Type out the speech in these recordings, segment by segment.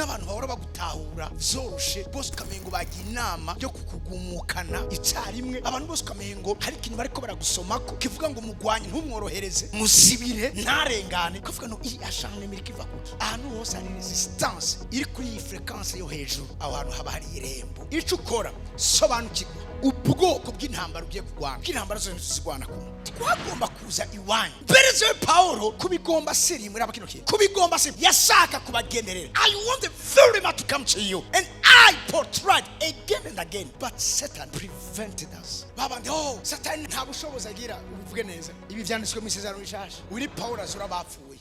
n'abantu bahora bagutahura vyoroshe bose ukamengo bagiye inama yo kukugumukana icyarimwe. Abantu bose ukamengo hari ikintu bariko baragusomako kivuga ngo mugwanye ntumworohereze musibire ntarengane, kuvuga no iyi acharnement mirikiva ko ahantu hose hari resistance iri kuri iyi frequence yo hejuru. Aho hantu haba hari irembo. Ico ukora sobanukirwa ubwoko bw'intambara ugiye kurwana, bw'intambara zose tuzigwana ko twagomba kuza iwanyu. Mbere Paulo kubigomba siri muri abakino kiye kubigomba siri yashaka kubagenderera. I want very much to come to you and I portrayed again and again, but Satan prevented us. Babandi Satan nta bushobozi agira. Ubivuge neza ibi vyanditswe mu isezerano rishasha. Uri Paulo azura bapfuye.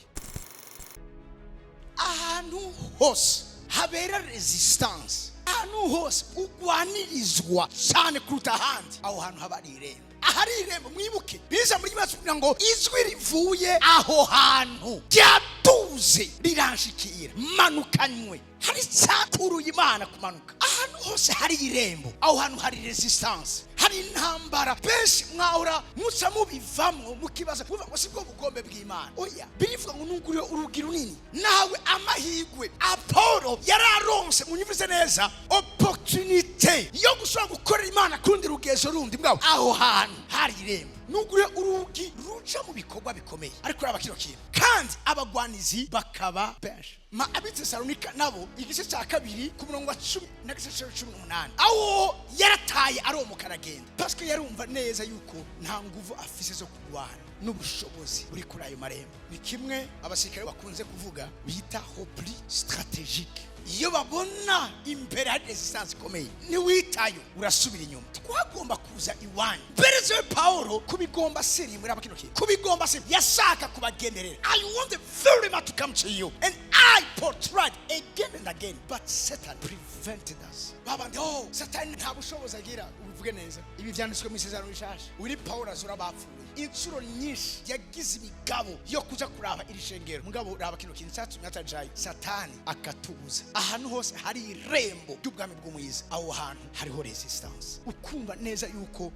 Ahantu hose habera resistance, ahantu hose ugwanirizwa cyane kuruta ahandi, aho hantu haba ari irembo. Ahari irembo mwibuke biza muri Yesu kugira ngo ijwi rivuye aho hantu ryatuze riranshikira manukanywe. Hari cyakuru Imana kumanuka. Ahantu hose hari irembo, aho hantu hari resistance, hari intambara. Benshi mwahora muca mubivamwo mukibaza kuvuga ngo sibwo bugombe bw'Imana. Oya, birivuga ngo nuguriye urugi runini nawe amahigwe. Apollo yararonse munyivuze neza opportunity yo gushobora gukorera Imana kundi rugezo rundi mbwa aho hantu hari irembo. Nuguriye urugi ruca mu bikorwa bikomeye, ariko abakiro kintu kandi abagwanizi bakaba benshi. Abitesalonika nabo igice cya 2 ku murongo wa 10 na gice cya 18 aho yarataye aromuka aragenda parce que yarumva neza yuko nta nguvu afise zo kurwana n'ubushobozi buri kuri ayo marembo. Ni kimwe abasirikare bakunze kuvuga bita repli stratégique. Iyo babona imbere hari resistance ikomeye niwitayo urasubira inyuma. Twagomba kuza iwanyu. Mbere Paulo kubigomba siri muri abakino kiye kubigomba siri yashaka kubagenderera. I want very much to come to you and I portrayed again and again, but Satan prevented us. Babandi Satan nta bushobozi agira. Ubivuge neza ibi vyanditswe mu isezerano rishasha. Uri Paulo azura bapfuye. Inshuro nyinshi yagize imigabo yo kuja kuraba iri shengero, mugabo uraba kino kintu cyatumye atajaye. Satani akatubuza. Ahantu hose hari irembo ry'ubwami bw'umwiza, aho hantu hariho resistance. Ukumva neza yuko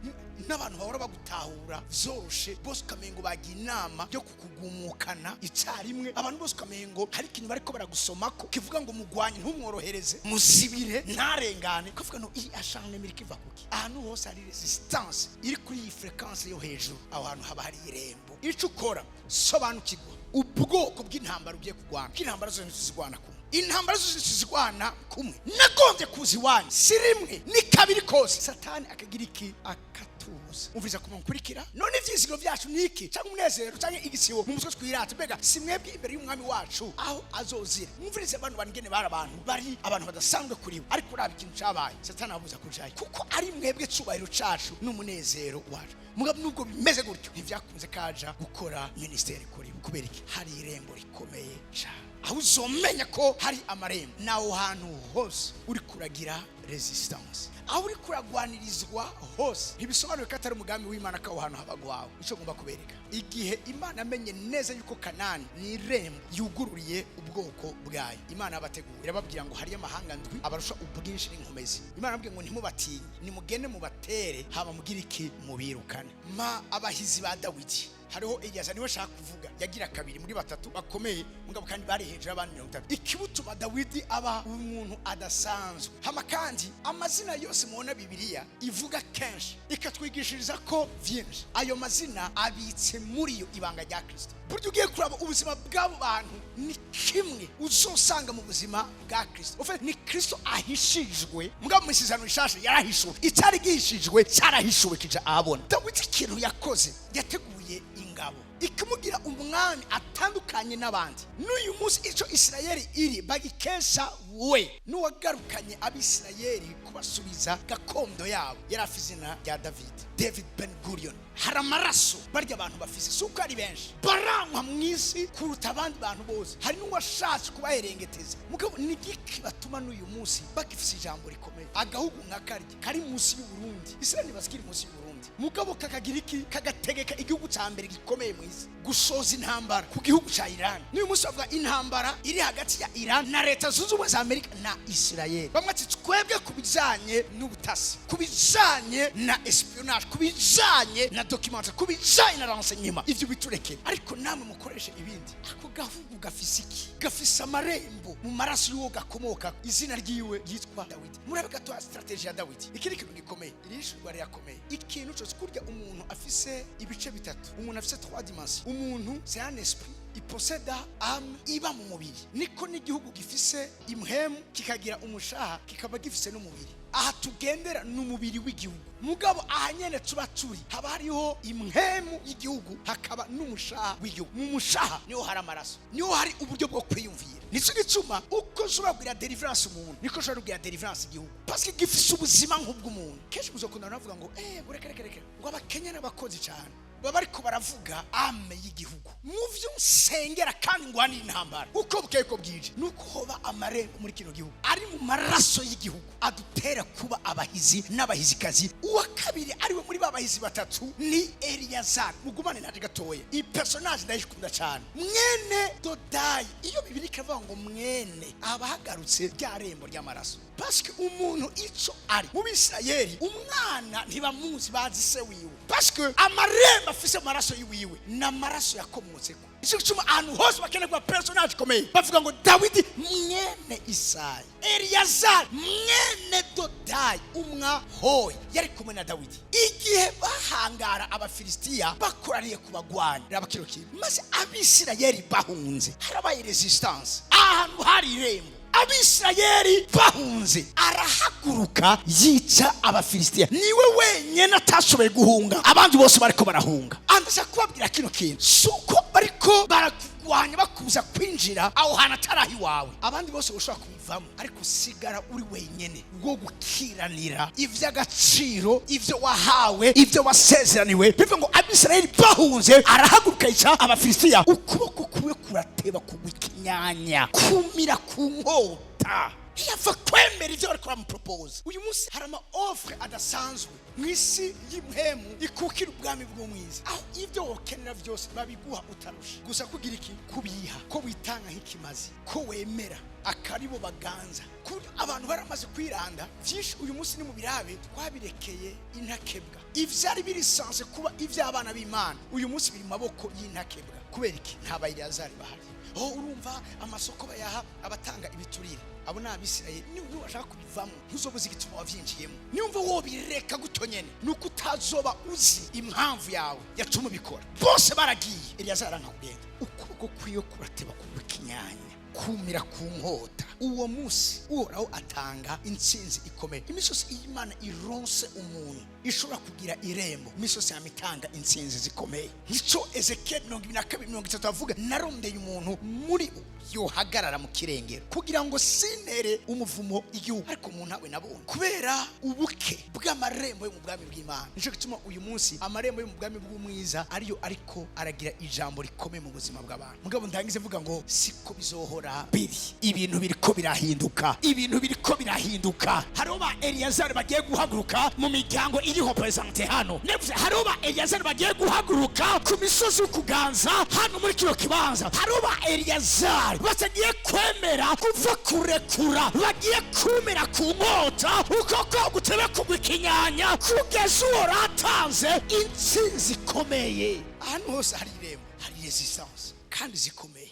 n'abantu bahora bagutahura vyoroshe bose ukamengo bagiye inama yo kukugumukana icyarimwe. Abantu bose ukamengo hari ikintu bariko baragusomako kivuga ngo mugwanye ntumworohereze musibire ntarengane, kuvuga no iyi acharnement mirikiva kuki. Ahantu hose hari resistance iri kuri iyi frequence yo hejuru, aho hantu haba hari irembo. Ico ukora sobanukirwa ubwoko bw'intambara ugiye kurwana, bw'intambara zose tuzigwana ko intambara zose tuzigwana kumwe. Nagonze kuzi wanyu si rimwe ni kabiri kose Satani akagira iki akatubuza. Umviriza kumunkurikira none ivyizigiro vyacu niki cyangwa umunezero cyangwa igisibo mu muswe twirata mbega simwebwe imbere y'umwami wacu aho azozira. Umvirize abantu bangene bari abantu badasanzwe kuri we, ariko uraba ikintu cyabaye Satani abuza kujaye kuko ari mwebwe cubahiro cacu n'umunezero wacu. Mugabo nubwo bimeze gutyo ntivyakunze kaja gukora ministeri kuri we kubera iki hari irembo rikomeye cyane. Aho uzomenya ko hari amarembo naho hantu hose uri kuragira resistance, aho uri kuragwanirizwa hose ntibisobanuye ko atari umugambi w'Imana ko aho hantu habagwawe. Ico ngomba kubereka igihe Imana amenye neza yuko Kanani ni irembo yugururiye ubwoko bwayo. Imana abategura irababwira ngo hari amahanga ndwi abarusha ubwinshi n'inkomezi. Imana ababwiye ngo ntimubatinye nimugende mubatere haba mugira iki mubirukane. Abahizi ba Dawidi hariho Eliyaza niwe shaka kuvuga yagira kabiri muri batatu bakomeye mugabo kandi bari hejuru y'abandi 30. Ikibutuma Dawidi aba umuntu adasanzwe. Hama kandi amazina yose muona Bibiliya ivuga kenshi ikatwigishiriza ko vyinshi ayo mazina abitse muri yo ibanga rya Kristo. Buryo ugiye kuraba ubuzima bw'abo bantu ni kimwe uzosanga mu buzima bwa Kristo. Ofe ni Kristo ahishijwe mugabo mu isezerano rishasha yarahishuwe. Itari gihishijwe cyarahishuwe kija abona. Dawidi ikintu yakoze yateguye ingabo ikimugira umwami atandukanye n'abandi. N'uyu munsi ico Isirayeli iri bagikesha we n'uwagarukanye abisirayeli kubasubiza gakondo yabo yarafizina rya David Ben Gurion. Hari amaraso barya abantu bafise suko ari benshi barankwa mwisi kuruta abandi bantu bose. Hari n'uwashatse kubaherengeteza mugabo nigiki batuma n'uyu munsi bagifise ijambo rikomeye. Agahugu nk'akarya kari munsi y'u Burundi, Isirayeli baskiri munsi y'u Burundi, mugabo kakagira iki kagategeka igihugu ca mbere gikomeye mwisi gusoza intambara ku gihugu ca Iran. N'uyu munsi bavuga intambara iri hagati ya Iran na leta zunze ubumwe za Amerika na Isirayeli. Bamwe ati twebwe kubijanye n'ubutasi, kubijanye na espionage, kubijanye na documents kubijanye na renseignement ivyo bitureke ariko namwe mukoreshe ibindi. Ako gahugu gafise iki? Gafise amarembo mu maraso y'uwo gakomoka, izina ryiwe yitwa Dawidi. Murabe gatwa strategy ya Dawidi. Ikindi kintu gikomeye, irishurwa ryakomeye. Ikintu cyose kurya umuntu afise ibice bitatu, umuntu afise 3 dimensions. Umuntu c'est un esprit, il possède âme, iba mu mubiri. Niko n'igihugu gifise imhemu, kikagira umushaha, kikaba gifise n'umubiri. Aha tugendera n'umubiri w'igihugu. Mugabo ahanyene tuba turi haba hariho imhemu y'igihugu, hakaba n'umushaha w'igihugu. Mu mushaha niho hari amaraso, niho hari uburyo bwo kwiyumvira. Nico gituma uko ushobora kugira deliverance umuntu, niko ushobora kugira deliverance igihugu, parce que gifise ubuzima nk'ubw'umuntu. Kenshi muzokunda navuga ngo reka ngo abakenya n'abakozi cyane baba ariko baravuga ame y'igihugu. Muvyo nsengera kandi ngwanira intambara uko bukeye ko bwije, nuko hoba amarembo muri kino gihugu ari mu maraso y'igihugu adutera kuba abahizi n'abahizikazi. Uwa kabiri ariwe muri babahizi batatu ni Eliyazari. Mugumane naje gatoye, iyi personage ndayikunda cyane, mwene Dodayi. Iyo Bibiliya ikavuga ngo mwene, abahagarutse rya rembo ry'amaraso, parce que umuntu ico ari mu Bisirayeli umwana ntibamuzi bazi se wiwe, parce que amarembo afise amaraso yiwiwe n'amaraso yakomotseko. Ico gituma ahantu hose bakene kwa personage komeye bavuga ngo Dawidi mwene Isayi, Eliyazari mwene Dodayi umwahoyi yari kumwe na Dawidi igihe bahangara Abafilistiya bakoraniye kubagwanya rabakirokira, maze Abisirayeli bahunze, harabaye resistance ahantu hari irembo. Abisirayeli bahunze, arahaguruka yica Abafilistiya. Niwe wenyene atashoboye guhunga, abandi bose bariko barahunga. Andasha kubabwira kino kintu, suko bariko barakugwanya bakuza kwinjira aho hana atarahi wawe, abandi bose ushobora kubivamo, ariko sigara uri wenyene bwo gukiranira ivy'agaciro, ivyo wahawe, ivyo wasezeraniwe. Bivuga ngo Abisirayeli bahunze, arahaguruka yica Abafilistiya. Ukuboko kuwe kurateba kugwikinyanya, kumira ku nkota, yava kwemera ivyo bariko bamupropose. Uyu munsi hari ama offre adasanzwe mwisi y'imhemu ikukira ubwami bw'umwiza, aho ivyo wokenera vyose babiguha utarusha, gusa kugira iki? Kubiha, ko witanga nk'ikimazi, ko wemera akaribo baganza. Kuri abantu baramaze kwiranda vyinshi uyu munsi ni mu birabe, twabirekeye intakebwa. Ivyari birisanze kuba ivy'abana b'Imana uyu munsi biri maboko y'intakebwa. Kubera iki? Nta Bayazari bahari. Urumva amasoko bayaha abatanga ibiturire, abo n'Abisirayeli. Niba washaka kubivamo ntuzobuze igituma wavyinjiyemo, niumva wobireka gutonyene, nuko utazoba uzi impamvu yawe yatuma bikora. Bose baragiye, Eliyazari ankagenda. Ukuboko kwiyo kurateba kubikinyanya, kumira ku nkota. Uwo munsi Uhoraho atanga intsinzi ikomeye. Imisozi y'Imana ironse umuntu ishobora kugira irembo, imisozi yamitanga intsinzi zikomeye. Nico Ezekiel 22:30 avuga, narondeye umuntu muri yohagarara mu kirengero kugira ngo sintere umuvumo igihugu, ariko umuntu nawe nabonye kubera ubuke bw'amarembo yo mu bwami bw'Imana. Nico gituma uyu munsi amarembo yo mu bwami bw'umwiza ariyo ariko aragira ijambo rikomeye mu buzima bw'abantu. Mugabo ndangize mvuga ngo siko bizohora biri, ibintu biriko birahinduka, ibintu biriko birahinduka. Hariho ba Eliyazari bagiye guhaguruka mu miryango iriho presente hano, nevuze hariho ba Eliyazari bagiye guhaguruka ku misozi y'ukuganza hano muri kino kibanza. Hariho ba Eliyazari batagiye kwemera kuva kurekura, bagiye kumira ku nkota, ukoko gutebe kugwikinyanya kugeza uwo ratanze intsinzi ikomeye. Ahantu hose hari irembo, hari resistance kandi zikomeye.